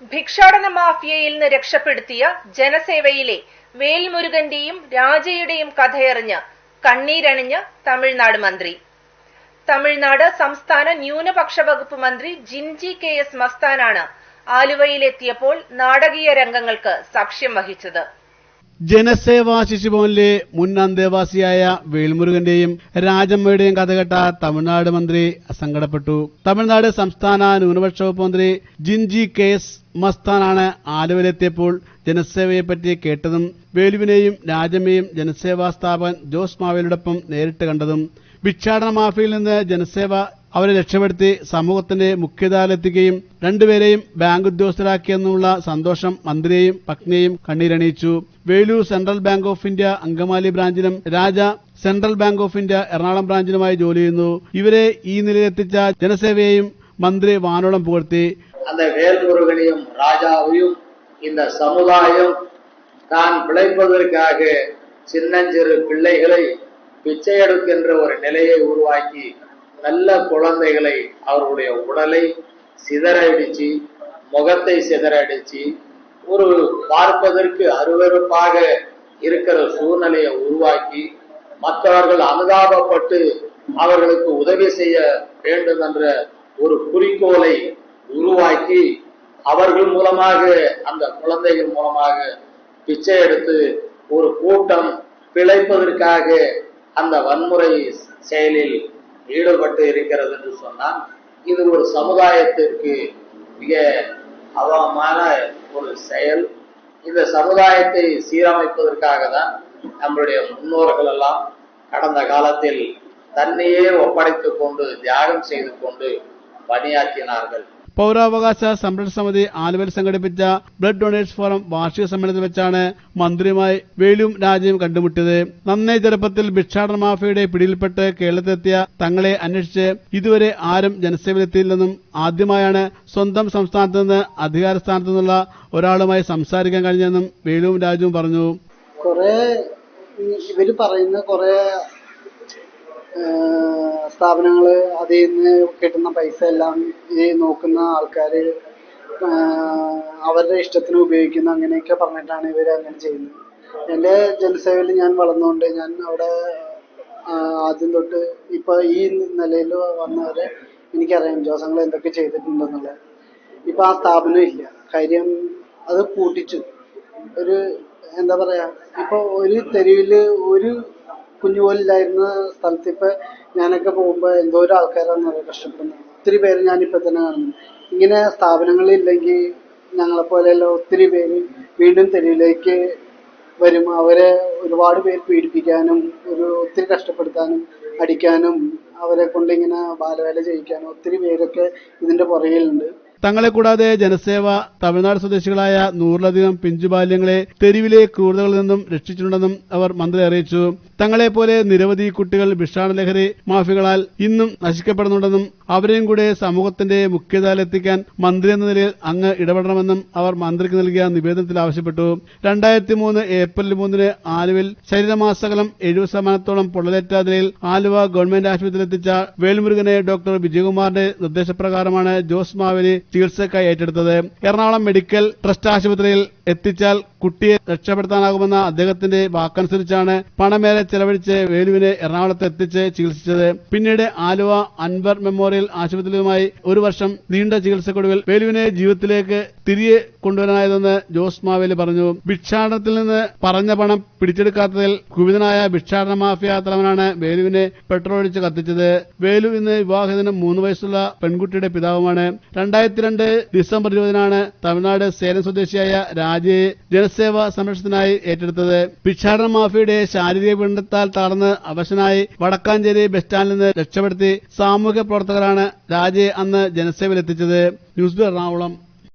ഭിക്ഷാടന മാഫിയയിൽ നിന്ന് രക്ഷപ്പെടുത്തിയ ജനസേവയിലെ വേൽമുരുകന്റെയും രാജയുടെയും കഥയറിഞ്ഞ് കണ്ണീരണിഞ്ഞ് തമിഴ്നാട് മന്ത്രി. തമിഴ്നാട് സംസ്ഥാന ന്യൂനപക്ഷ വകുപ്പ് മന്ത്രി ജിൻജി KS മസ്താനാണ് ആലുവയിലെത്തിയപ്പോൾ നാടകീയ രംഗങ്ങൾക്ക് സാക്ഷ്യം വഹിച്ചത്. ജനസേവാ ശിശുഭവനിലെ മുൻ അന്തേവാസിയായ വേൽമുരുകന്റെയും രാജമ്മയുടെയും കഥകെട്ട തമിഴ്നാട് മന്ത്രി സങ്കടപ്പെട്ടു. തമിഴ്നാട് സംസ്ഥാന ന്യൂനപക്ഷ വകുപ്പ് മന്ത്രി ജിൻജി KS മസ്താനാണ് ആലുവയിലെത്തിയപ്പോൾ ജനസേവയെപ്പറ്റി കേട്ടതും വേലുവിനെയും രാജമ്മയും ജനസേവാ സ്ഥാപകൻ ജോസ് മാവേലിയോടൊപ്പം നേരിട്ട് കണ്ടതും. ഭിക്ഷാടന മാഫിയയിൽ നിന്ന് ജനസേവ അവരെ രക്ഷപ്പെടുത്തി സമൂഹത്തിന്റെ മുഖ്യധാരയിലെത്തിക്കുകയും രണ്ടുപേരെയും ബാങ്ക് ഉദ്യോഗസ്ഥരാക്കിയെന്നുള്ള സന്തോഷം മന്ത്രിയെയും പത്നിയെയും കണ്ണീരണിയിച്ചു. Velu central bank of India Angamaly ബ്രാഞ്ചിലും Raja central bank of India Ernakulam ബ്രാഞ്ചിലുമായി ജോലി ചെയ്യുന്നു. ഇവരെ ഈ നിലയിലെത്തിച്ച ജനസേവയെയും മന്ത്രി വാനോളം പുകഴ്ത്തി. அந்த வேல்முருகனையும் ராஜாவையும் இந்த சமுதாயம் தான் பிழைப்பதற்காக சின்னஞ்சிறு பிள்ளைகளை பிச்சை எடுக்கின்ற ஒரு நிலையை உருவாக்கி நல்ல குழந்தைகளை அவருடைய உடலை சிதறடிச்சு முகத்தை சிதறடிச்சு ஒரு பார்ப்பதற்கு அருவருப்பாக இருக்கிற சூழ்நிலையை உருவாக்கி மற்றவர்கள் அனுதாபப்பட்டு அவர்களுக்கு உதவி செய்ய வேண்டும் என்ற ஒரு குறிக்கோளை உருவாக்கி அவர்கள் மூலமாக அந்த குழந்தைகள் மூலமாக பிச்சை எடுத்து ஒரு கூட்டம் பிழைப்பதற்காக அந்த வன்முறை செயலில் ஈடுபட்டு இருக்கிறது என்று சொன்னால் இது ஒரு சமுதாயத்திற்கு மிக அவமான ஒரு செயல். இந்த சமுதாயத்தை சீரமைப்பதற்காக தான் நம்மளுடைய முன்னோர்கள் எல்லாம் கடந்த காலத்தில் தன்னையே ஒப்படைத்துக் கொண்டு தியாகம் செய்து கொண்டு പണിയാക്കിനാர்கள். പൗരാവകാശ സംരക്ഷണ സമിതി ആലുവയിൽ സംഘടിപ്പിച്ച ബ്ലഡ് ഡൊണേഴ്സ് ഫോറം വാർഷിക സമ്മേളനത്തിൽ വെച്ചാണ് മന്ത്രിയുമായി വേലും രാജയും കണ്ടുമുട്ടിയത്. നന്നേ ചെറുപ്പത്തിൽ ഭിക്ഷാടന മാഫിയയുടെ പിടിയിൽപ്പെട്ട് കേരളത്തിലെത്തിയ തങ്ങളെ അന്വേഷിച്ച് ഇതുവരെ ആരും ജനസേവയിലെത്തിയില്ലെന്നും ആദ്യമായാണ് സ്വന്തം സംസ്ഥാനത്ത് നിന്ന് അധികാര സ്ഥാനത്തു നിന്നുള്ള ഒരാളുമായി സംസാരിക്കാൻ കഴിഞ്ഞെന്നും വേലും രാജുവും പറഞ്ഞു. ഇവര് പറയുന്ന കുറെ സ്ഥാപനങ്ങള് അതിൽ നിന്ന് കിട്ടുന്ന പൈസ എല്ലാം ഈ നോക്കുന്ന ആൾക്കാര് അവരുടെ ഇഷ്ടത്തിന് ഉപയോഗിക്കുന്ന അങ്ങനെയൊക്കെ പറഞ്ഞിട്ടാണ് ഇവര് അങ്ങനെ ചെയ്യുന്നത്. എൻ്റെ ജനസേവയിൽ ഞാൻ വളർന്നുകൊണ്ട് ഞാൻ അവിടെ ആദ്യം തൊട്ട് ഇപ്പൊ ഈ നിലയിൽ വന്നവരെ എനിക്കറിയാം ജോസങ്ങൾ എന്തൊക്കെ ചെയ്തിട്ടുണ്ടെന്നുള്ളത്. ഇപ്പൊ ആ സ്ഥാപനം ഇല്ല. കാര്യം അത് പൂട്ടിച്ചു. ഒരു എന്താ പറയാ, ഇപ്പൊ ഒരു തെരുവില് ഒരു കുഞ്ഞുപോലില്ലായിരുന്ന സ്ഥലത്ത് ഇപ്പൊ ഞാനൊക്കെ പോകുമ്പോ എന്തോരം ആൾക്കാരാണ് കഷ്ടപ്പെടുന്നത്. ഒത്തിരി പേര് ഞാനിപ്പോ തന്നെ കാണുന്നു. ഇങ്ങനെ സ്ഥാപനങ്ങളില്ലെങ്കിൽ ഞങ്ങളെപ്പോലെയുള്ള ഒത്തിരി പേര് വീണ്ടും തെരുവിലേക്ക് വരും. അവരെ ഒരുപാട് പേര് പീഡിപ്പിക്കാനും ഒത്തിരി കഷ്ടപ്പെടുത്താനും അടിക്കാനും അവരെ കൊണ്ട് ഇങ്ങനെ ബാലവേല ചെയ്യിക്കാനും ഒത്തിരി പേരൊക്കെ ഇതിന്റെ പുറകിലുണ്ട്. തങ്ങളെ കൂടാതെ ജനസേവ തമിഴ്നാട് സ്വദേശികളായ 100-ലധികം പിഞ്ചുബാല്യങ്ങളെ തെരുവിലെ ക്രൂരതകളിൽ നിന്നും രക്ഷിച്ചിട്ടുണ്ടെന്നും അവർ മന്ത്രി അറിയിച്ചു. തങ്ങളെപ്പോലെ നിരവധി കുട്ടികൾ ഭിക്ഷാടന ലഹരി മാഫിയകളാൽ ഇന്നും നശിക്കപ്പെടുന്നുണ്ടെന്നും അവരെയും കൂടെ സമൂഹത്തിന്റെ മുഖ്യധാരയിലെത്തിക്കാൻ മന്ത്രി എന്ന നിലയിൽ അങ്ങ് ഇടപെടണമെന്നും അവർ മന്ത്രിക്ക് നൽകിയ നിവേദനത്തിൽ ആവശ്യപ്പെട്ടു. 2003 ഏപ്രിൽ 3 ആലുവയിൽ ശരീരമാസകലം 70% പൊള്ളലേറ്റ നിലയിൽ ആലുവ ഗവൺമെന്റ് ആശുപത്രിയിലെത്തിച്ച വേൽമുരുകനെ ഡോക്ടർ വിജയകുമാറിന്റെ നിർദ്ദേശപ്രകാരമാണ് ജോസ് മാവേലി ചികിത്സയ്ക്കായി ഏറ്റെടുത്തത്. എറണാകുളം മെഡിക്കൽ ട്രസ്റ്റ് ആശുപത്രിയിൽ എത്തിച്ചാൽ കുട്ടിയെ രക്ഷപ്പെടുത്താനാകുമെന്ന അദ്ദേഹത്തിന്റെ വാക്കനുസരിച്ചാണ് പണമേറെ ചെലവഴിച്ച് വേലുവിനെ എറണാകുളത്ത് എത്തിച്ച് ചികിത്സിച്ചത്. പിന്നീട് ആലുവ അൻവർ മെമ്മോറിയൽ ആശുപത്രിയുമായി 1 വർഷം നീണ്ട ചികിത്സക്കൊടുവിൽ വേലുവിനെ ജീവിതത്തിലേക്ക് തിരികെ കൊണ്ടുവരാനായതെന്ന് ജോസ് മാവേലി പറഞ്ഞു. ഭിക്ഷാടനത്തിൽ നിന്ന് പറഞ്ഞ പണം പിടിച്ചെടുക്കാത്തതിൽ കുപിതനായ ഭിക്ഷാടന മാഫിയ തലവനാണ് വേലുവിനെ പെട്രോൾ ഒഴിച്ച് കത്തിച്ചത്. വേലു ഇന്ന് വിവാഹത്തിന് 3 വയസ്സുള്ള പെൺകുട്ടിയുടെ പിതാവുമാണ്. 2002 ഡിസംബർ 20-നാണ് തമിഴ്നാട് സേലം സ്വദേശിയായ രാജയെ ജനസേവാ സംരക്ഷണത്തിനായി ഏറ്റെടുത്തത്. ഭിക്ഷാടന മാഫിയയുടെ ശാരീരിക പീഡനത്താൽ തളർന്ന് അവശനായി വടക്കാഞ്ചേരി ബസ് സ്റ്റാൻഡിൽ നിന്ന് രക്ഷപ്പെടുത്തി സാമൂഹ്യ പ്രവർത്തകരാണ് രാജയെ അന്ന് ജനസേവയിലെത്തിച്ചത്. News bureau Ernakulam.